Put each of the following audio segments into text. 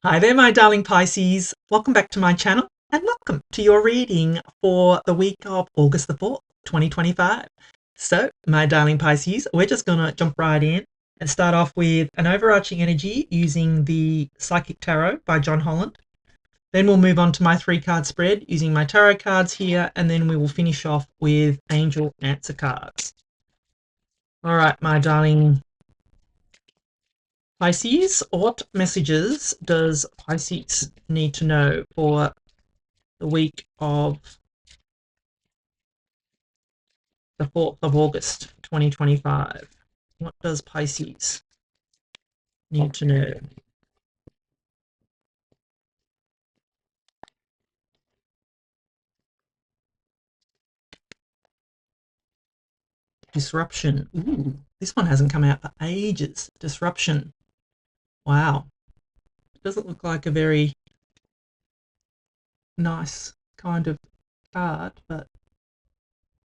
Hi there, my darling Pisces. Welcome back to my channel and welcome to your reading for the week of August the 4th, 2025. So, my darling Pisces, we're just going to jump right in and start off with an overarching energy using the Psychic Tarot by John Holland. Then we'll move on to my 3-card spread using my tarot cards here, and then we will finish off with angel answer cards. All right, my darling Pisces, what messages does Pisces need to know for the week of the 4th of August, 2025? What does Pisces need to know? Disruption. Ooh, this one hasn't come out for ages. Disruption. Wow. It doesn't look like a very nice kind of card, but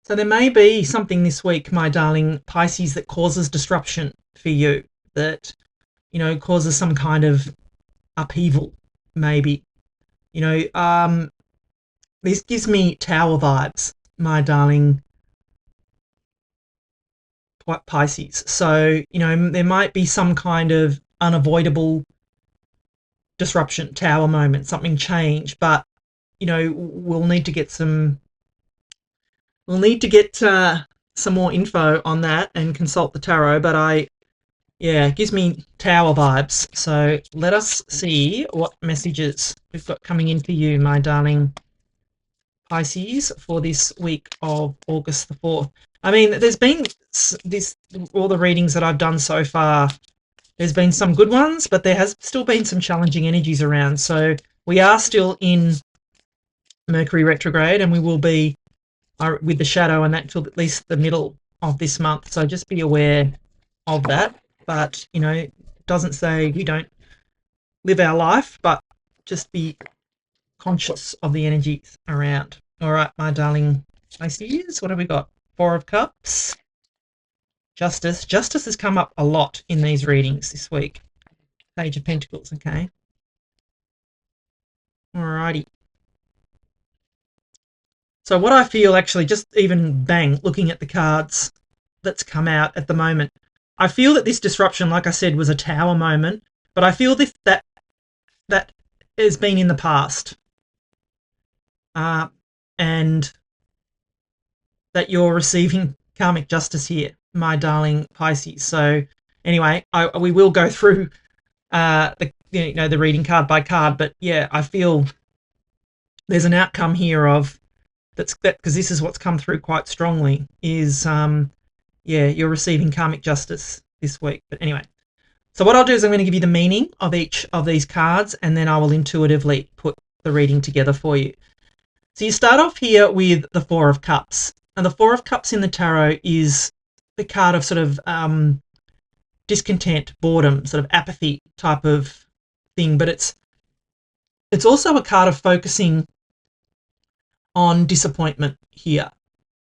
so there may be something this week, my darling Pisces, that causes disruption for you, that, causes some kind of upheaval, maybe. This gives me tower vibes, my darling Pisces. So, there might be some kind of unavoidable disruption, tower moment, something change, but, we'll need to get some more info on that and consult the tarot, but it gives me tower vibes. So let us see what messages we've got coming in for you, my darling Pisces, for this week of August the 4th. I mean, there's been all the readings that I've done so far, there's been some good ones, but there has still been some challenging energies around. So we are still in Mercury retrograde, and we will be with the shadow and that till at least the middle of this month. So just be aware of that. But, it doesn't say we don't live our life, but just be conscious of the energies around. All right, my darling Pisces, what have we got? 4 of Cups. Justice. Justice has come up a lot in these readings this week. Page of Pentacles, okay. Alrighty. So what I feel, actually, just even bang, looking at the cards that's come out at the moment, I feel that this disruption, like I said, was a tower moment, but I feel that has been in the past. And that you're receiving karmic justice here, my darling Pisces. So anyway, we will go through the reading card by card, but yeah, I feel there's an outcome here of that, because this is what's come through quite strongly, is you're receiving karmic justice this week. But anyway, so what I'll do is I'm going to give you the meaning of each of these cards, and then I will intuitively put the reading together for you. So you start off here with the 4 of Cups. And the 4 of Cups in the tarot is the card of sort of discontent, boredom, sort of apathy type of thing. But it's also a card of focusing on disappointment here.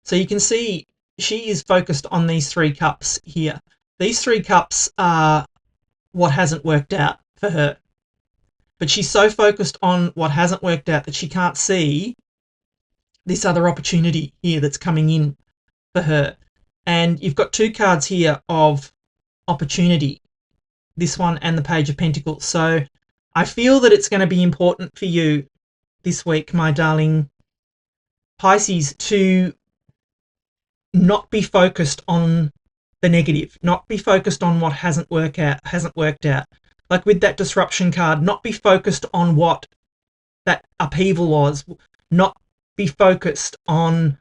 So you can see she is focused on these 3 cups here. These 3 cups are what hasn't worked out for her. But she's so focused on what hasn't worked out that she can't see this other opportunity here that's coming in for her. And you've got 2 cards here of opportunity, this one and the Page of Pentacles. So I feel that it's going to be important for you this week, my darling Pisces, to not be focused on the negative, not be focused on what hasn't worked out. Like with that disruption card, not be focused on what that upheaval was, not be focused on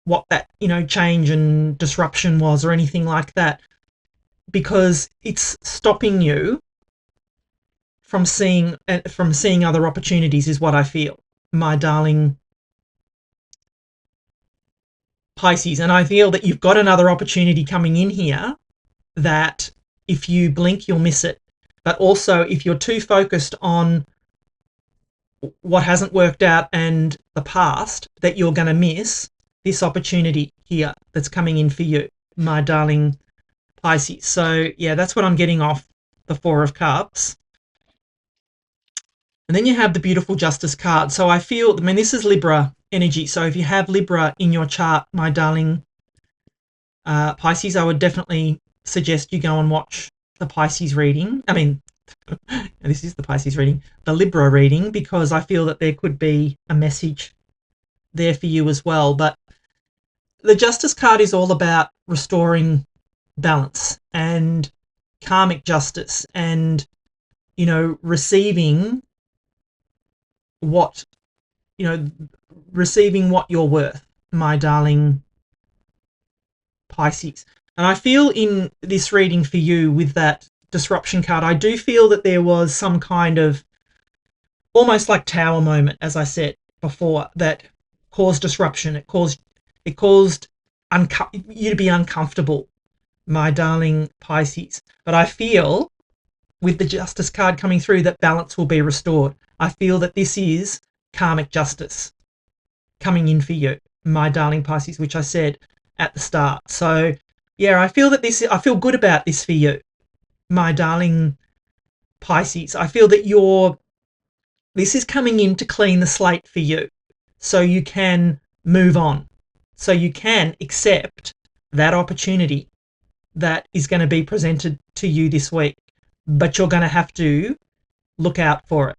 what that change and disruption was or anything like that, because it's stopping you from seeing other opportunities, is what I feel, my darling Pisces. And I feel that you've got another opportunity coming in here that if you blink, you'll miss it. But also, if you're too focused on what hasn't worked out and the past, that you're going to miss this opportunity here that's coming in for you, my darling Pisces. So yeah, that's what I'm getting off the 4 of Cups. And then you have the beautiful Justice card. So I feel, I mean, this is Libra energy. So if you have Libra in your chart, my darling Pisces, I would definitely suggest you go and watch the Pisces reading. I mean, this is the Pisces reading, the Libra reading, because I feel that there could be a message there for you as well. But the Justice card is all about restoring balance and karmic justice and, you know, receiving what, you know, receiving what you're worth, my darling Pisces. And I feel in this reading for you with that disruption card, I do feel that there was some kind of almost like tower moment, as I said before, that caused disruption. It caused you to be uncomfortable, my darling Pisces. But I feel with the Justice card coming through that balance will be restored. I feel that this is karmic justice coming in for you, my darling Pisces, which I said at the start. So yeah, I feel good about this for you, my darling Pisces. I feel that this is coming in to clean the slate for you so you can move on, so you can accept that opportunity that is going to be presented to you this week, but you're going to have to look out for it,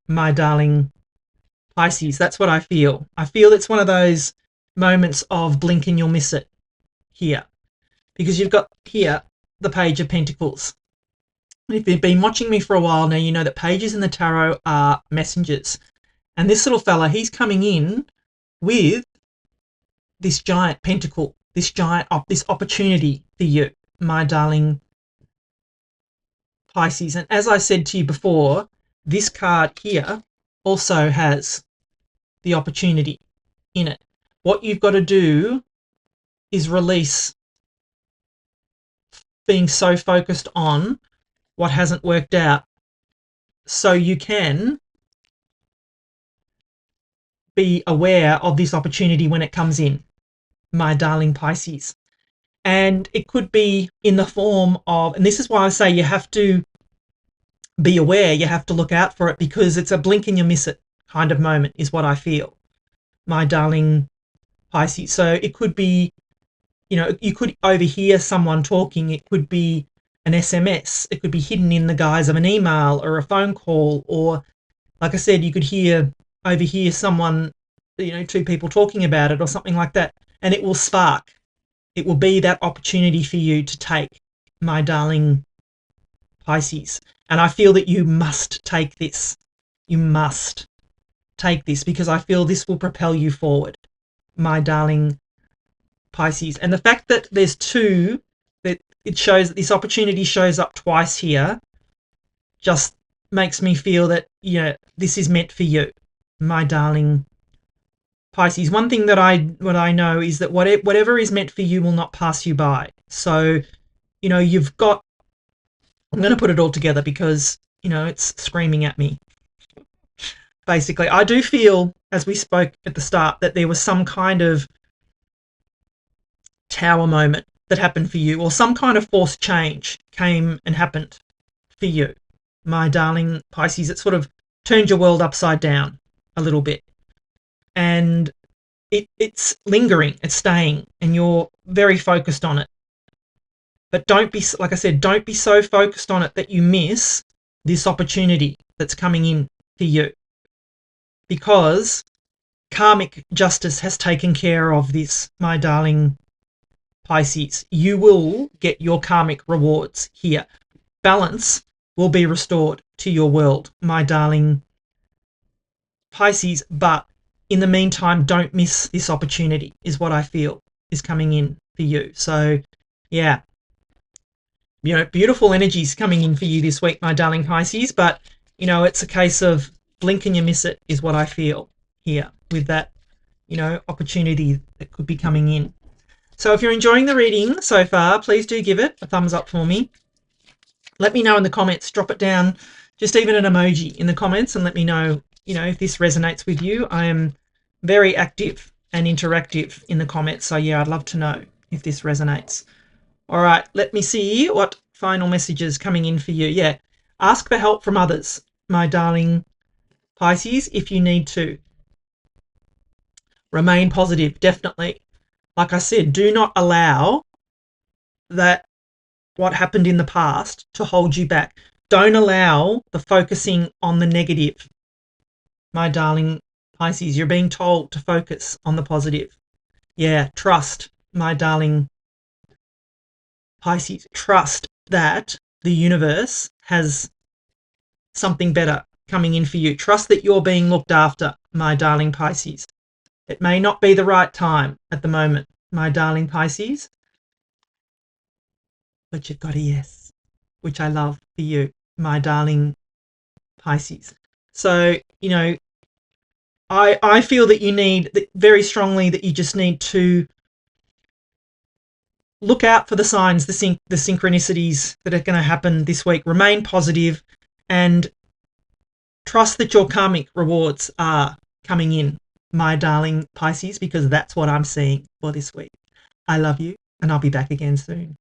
my darling Pisces. That's what I feel. I feel it's one of those moments of blink and you'll miss it here, because you've got here the Page of Pentacles. If you've been watching me for a while now, you know that pages in the tarot are messengers. And this little fella, he's coming in with this giant pentacle, this opportunity for you, my darling Pisces. And as I said to you before, this card here also has the opportunity in it. What you've got to do is release being so focused on what hasn't worked out so you can be aware of this opportunity when it comes in, my darling Pisces. And it could be in the form of, and this is why I say you have to be aware, you have to look out for it, because it's a blink and you miss it kind of moment is what I feel, my darling Pisces. So it could be, you know, you could overhear someone talking. It could be an SMS. It could be hidden in the guise of an email or a phone call, or like I said, you could overhear someone, you know, two people talking about it or something like that, and it will spark. It will be that opportunity for you to take, my darling Pisces. And I feel that you must take this. You must take this, because I feel this will propel you forward, my darling Pisces. And the fact that there's two, that it shows that this opportunity shows up twice here, just makes me feel that, you know, this is meant for you, my darling Pisces. One thing that what I know is that whatever is meant for you will not pass you by. So, you know, I'm going to put it all together because, you know, it's screaming at me. Basically, I do feel, as we spoke at the start, that there was some kind of tower moment that happened for you, or some kind of forced change came and happened for you, my darling Pisces. It sort of turned your world upside down a little bit, and it's lingering, it's staying, and you're very focused on it. But don't be, like I said, don't be so focused on it that you miss this opportunity that's coming in for you, because karmic justice has taken care of this, my darling Pisces. You will get your karmic rewards here. Balance will be restored to your world, my darling Pisces. But in the meantime, don't miss this opportunity, is what I feel is coming in for you. So, yeah, you know, beautiful energies coming in for you this week, my darling Pisces. But, you know, it's a case of blink and you miss it, is what I feel here with that, you know, opportunity that could be coming in. So if you're enjoying the reading so far, please do give it a thumbs up for me. Let me know in the comments. Drop it down, just even an emoji in the comments, and let me know, you know, if this resonates with you. I am very active and interactive in the comments. So, yeah, I'd love to know if this resonates. All right, let me see what final messages coming in for you. Yeah, ask for help from others, my darling Pisces, if you need to. Remain positive, definitely. Like I said, do not allow that what happened in the past to hold you back. Don't allow the focusing on the negative. My darling Pisces, you're being told to focus on the positive. Yeah, trust, my darling Pisces. Trust that the universe has something better coming in for you. Trust that you're being looked after, my darling Pisces. It may not be the right time at the moment, my darling Pisces, but you've got a yes, which I love for you, my darling Pisces. So, I feel that you need, very strongly, that you just need to look out for the signs, the synchronicities that are going to happen this week. Remain positive and trust that your karmic rewards are coming in, my darling Pisces, because that's what I'm seeing for this week. I love you, and I'll be back again soon.